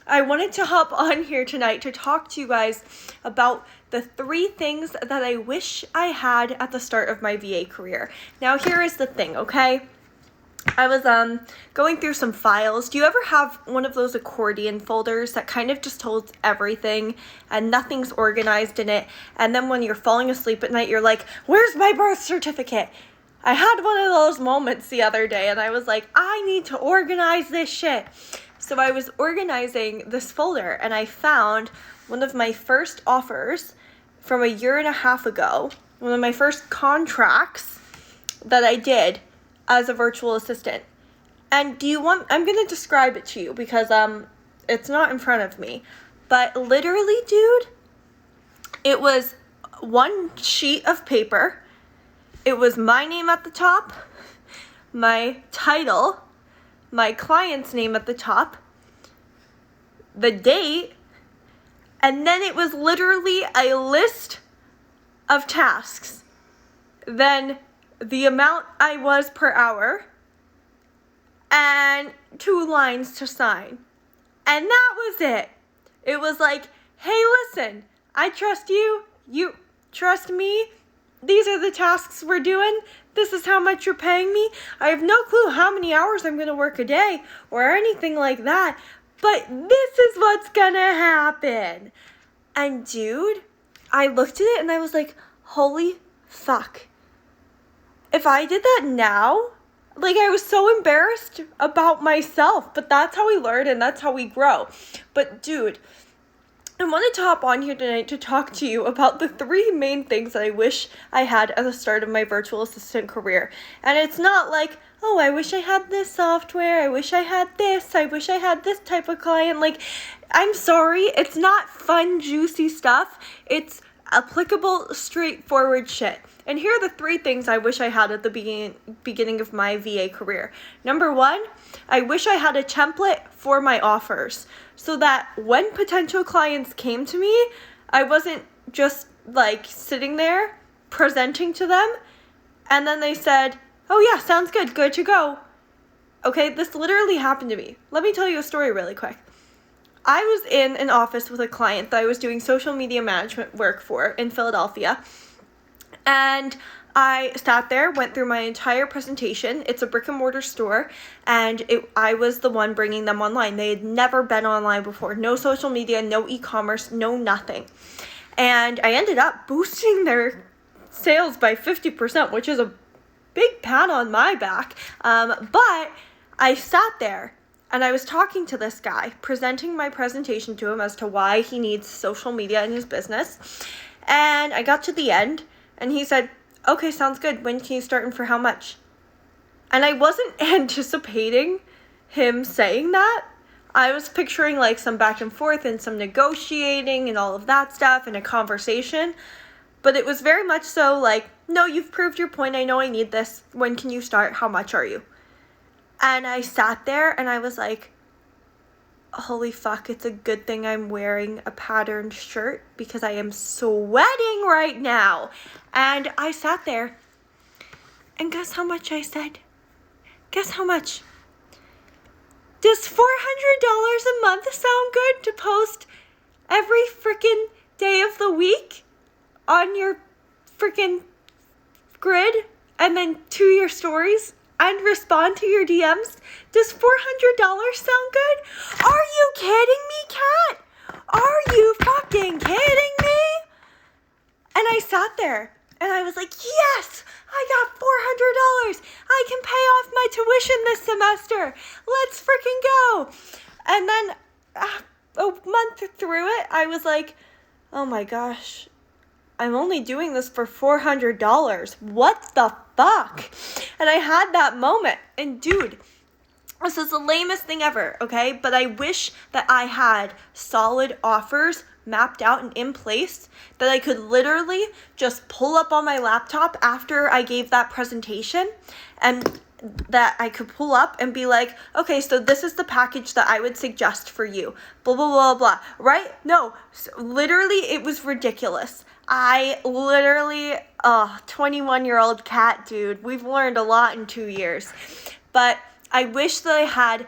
I wanted to hop on here tonight to talk to you guys about the 3 things that I wish I had at the start of my VA career. Now, here is the thing, okay? I was going through some files. Do you ever have one of those accordion folders that kind of just holds everything and nothing's organized in it? And then when you're falling asleep at night, you're like, where's my birth certificate? I had one of those moments the other day and I was like, I need to organize this shit. So I was organizing this folder and I found one of my first offers from 1.5 years ago, one of my first contracts that I did as a virtual assistant. And I'm going to describe it to you because it's not in front of me. But literally, dude, it was one sheet of paper. It was my name at the top, my title, my client's name at the top, the date, and then it was literally a list of tasks. Then the amount I was per hour, and 2 lines to sign. And that was it. It was like, hey, listen, I trust you, you trust me, these are the tasks we're doing, this is how much you're paying me. I have no clue how many hours I'm going to work a day or anything like that, but this is what's going to happen. And dude, I looked at it and I was like, holy fuck. If I did that now, like I was so embarrassed about myself, but that's how we learn and that's how we grow. But dude, I wanted to hop on here tonight to talk to you about the 3 main things that I wish I had at the start of my virtual assistant career. And it's not like, oh, I wish I had this software, I wish I had this, I wish I had this type of client. Like, I'm sorry, it's not fun, juicy stuff. It's applicable, straightforward shit. And here are the 3 things I wish I had at the beginning of my VA career. Number 1, I wish I had a template for my offers so that when potential clients came to me, I wasn't just like sitting there presenting to them and then they said, oh yeah, sounds good, good to go. Okay, this literally happened to me. Let me tell you a story really quick. I was in an office with a client that I was doing social media management work for in Philadelphia. And I sat there, went through my entire presentation. It's a brick and mortar store, and I was the one bringing them online. They had never been online before. No social media, no e-commerce, no nothing. And I ended up boosting their sales by 50%, which is a big pat on my back. But I sat there and I was talking to this guy, presenting my presentation to him as to why he needs social media in his business. And I got to the end and he said, okay, sounds good. When can you start and for how much? And I wasn't anticipating him saying that. I was picturing like some back and forth and some negotiating and all of that stuff and a conversation. But it was very much so like, no, you've proved your point. I know I need this. When can you start? How much are you? And I sat there and I was like, holy fuck, it's a good thing I'm wearing a patterned shirt because I am sweating right now. And I sat there and guess how much I said? Guess how much? Does $400 a month sound good to post every freaking day of the week on your freaking grid and then to your stories and respond to your DMs? Does $400 sound good? Are you kidding me, Kat? Are you fucking kidding me? And I sat there and I was like, yes, I got $400. I can pay off my tuition this semester. Let's freaking go. And then a month through it, I was like, oh my gosh, I'm only doing this for $400. What the fuck? And I had that moment. And dude, this is the lamest thing ever, okay? But I wish that I had solid offers mapped out and in place that I could literally just pull up on my laptop after I gave that presentation and that I could pull up and be like, okay, so this is the package that I would suggest for you, blah, blah, blah, blah, right? No, so literally it was ridiculous. I literally, 21-year-old Kat, dude, we've learned a lot in 2 years, but I wish that I had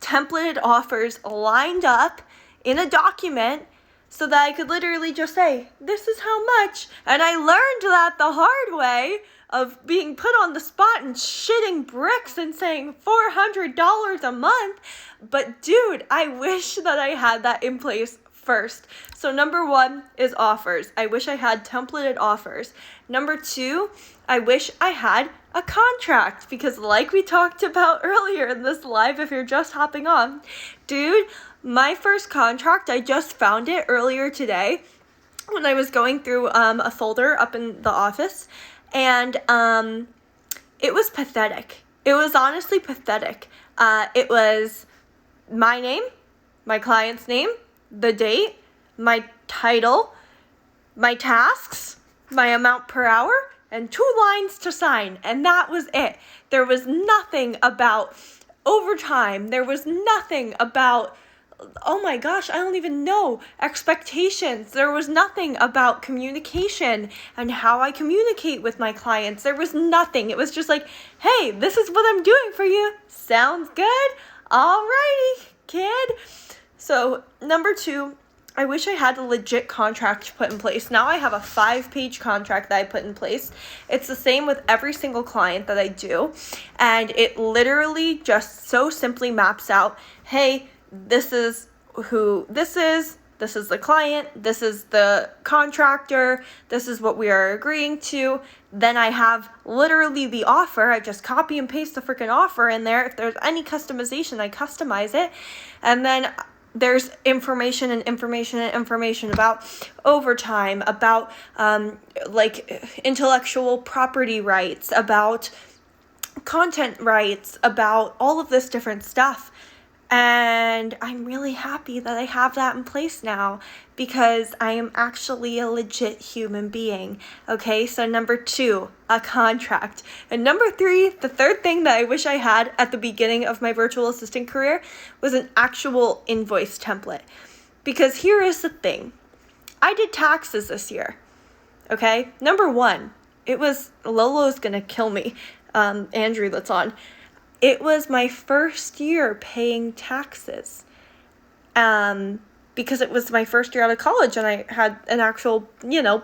templated offers lined up in a document so that I could literally just say, this is how much. And I learned that the hard way of being put on the spot and shitting bricks and saying $400 a month. But dude, I wish that I had that in place first. So number 1 is offers. I wish I had templated offers. Number 2, I wish I had a contract, because like we talked about earlier in this live, if you're just hopping on, dude, my first contract, I just found it earlier today when I was going through a folder up in the office, and it was pathetic. It was honestly pathetic. It was my name, my client's name, the date, my title, my tasks, my amount per hour, and 2 lines to sign, and that was it. There was nothing about overtime. There was nothing about, oh my gosh, I don't even know, expectations. There was nothing about communication and how I communicate with my clients. There was nothing. It was just like, hey, this is what I'm doing for you. Sounds good? Alrighty, kid. So number 2, I wish I had a legit contract put in place. Now I have a 5-page contract that I put in place. It's the same with every single client that I do. And it literally just so simply maps out, hey, this is who this is the client, this is the contractor, this is what we are agreeing to. Then I have literally the offer. I just copy and paste the freaking offer in there. If there's any customization, I customize it. And then there's information about overtime, about intellectual property rights, about content rights, about all of this different stuff. And I'm really happy that I have that in place now, because I am actually a legit human being. Okay, so number 2, a contract. And number 3, the third thing that I wish I had at the beginning of my virtual assistant career was an actual invoice template. Because here is the thing. I did taxes this year. Okay, number 1, it was, Lolo's gonna kill me, Andrew that's on. It was my first year paying taxes, because it was my first year out of college, and I had an actual,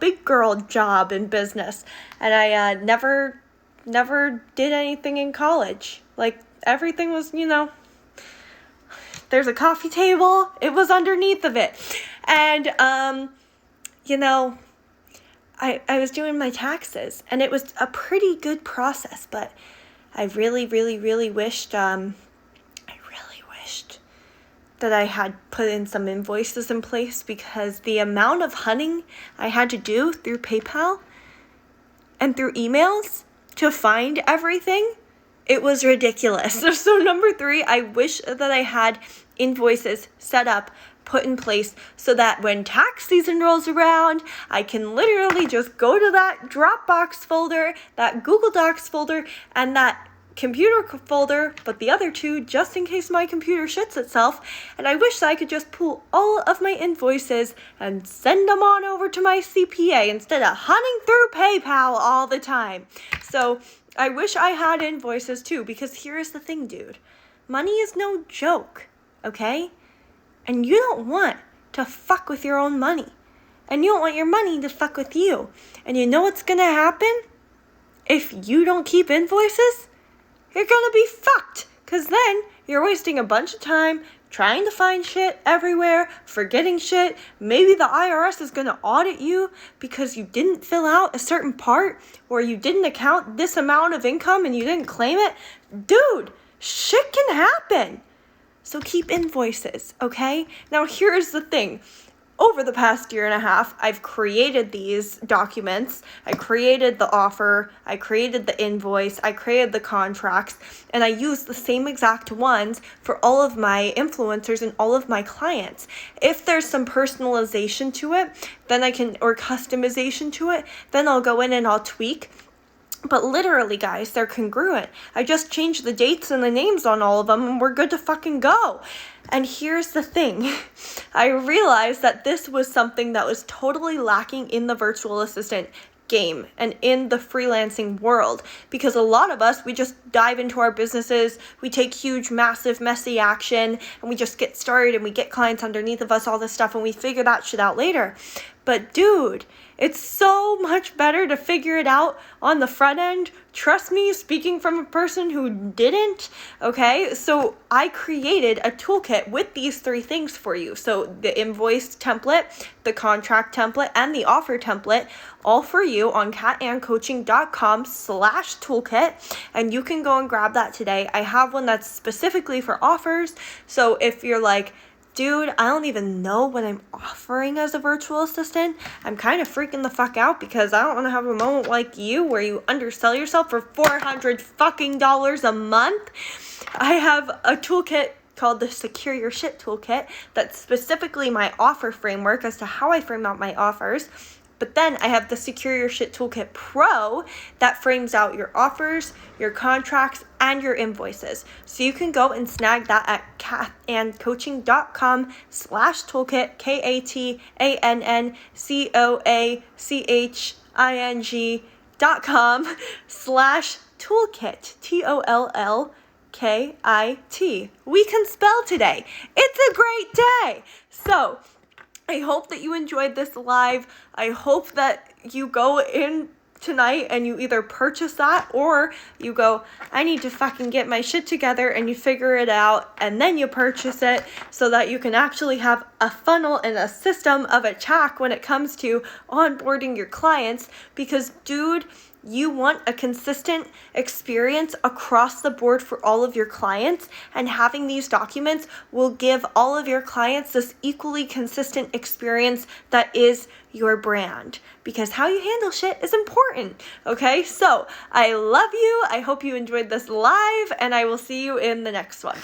big girl job in business, and I never did anything in college. Like, everything was, there's a coffee table, it was underneath of it, and, I was doing my taxes, and it was a pretty good process, but I really wished, that I had put in some invoices in place, because the amount of hunting I had to do through PayPal and through emails to find everything, it was ridiculous. So number 3, I wish that I had invoices set up, put in place, so that when tax season rolls around, I can literally just go to that Dropbox folder, that Google Docs folder, and that computer folder, but the other 2 just in case my computer shits itself. And I wish that I could just pull all of my invoices and send them on over to my CPA instead of hunting through PayPal all the time. So I wish I had invoices too, because here's the thing, dude. Money is no joke, okay? And you don't want to fuck with your own money. And you don't want your money to fuck with you. And you know what's gonna happen? If you don't keep invoices, you're gonna be fucked, because then you're wasting a bunch of time trying to find shit everywhere, forgetting shit. Maybe the IRS is gonna audit you because you didn't fill out a certain part, or you didn't account this amount of income and you didn't claim it. Dude, shit can happen. So keep invoices, okay? Now here's the thing. Over the past year and a half, I've created these documents. I created the offer, I created the invoice, I created the contracts, and I use the same exact ones for all of my influencers and all of my clients. If there's some personalization to it, then or customization to it, then I'll go in and I'll tweak. But literally, guys, they're congruent. I just changed the dates and the names on all of them, and we're good to fucking go. And here's the thing. I realized that this was something that was totally lacking in the virtual assistant game and in the freelancing world, because a lot of us, we just dive into our businesses, we take huge, massive, messy action, and we just get started and we get clients underneath of us, all this stuff, and we figure that shit out later. But dude, it's so much better to figure it out on the front end. Trust me, speaking from a person who didn't, okay? So I created a toolkit with these 3 things for you. So the invoice template, the contract template, and the offer template, all for you on catandcoaching.com/toolkit. And you can go and grab that today. I have one that's specifically for offers. So if you're like, dude, I don't even know what I'm offering as a virtual assistant, I'm kind of freaking the fuck out because I don't want to have a moment like you where you undersell yourself for $400 a month. I have a toolkit called the Secure Your Shit Toolkit that's specifically my offer framework as to how I frame out my offers. But then I have the Secure Your Shit Toolkit Pro that frames out your offers, your contracts, and your invoices. So you can go and snag that at catandcoaching.com/toolkit, catandcoaching.com/toolkit, TOLLKIT. We can spell today. It's a great day. So I hope that you enjoyed this live. I hope that you go in tonight and you either purchase that or you go, I need to fucking get my shit together, and you figure it out and then you purchase it so that you can actually have a funnel and a system of attack when it comes to onboarding your clients. Because dude, you want a consistent experience across the board for all of your clients, and having these documents will give all of your clients this equally consistent experience that is your brand, because how you handle shit is important. Okay, so I love you. I hope you enjoyed this live, and I will see you in the next one.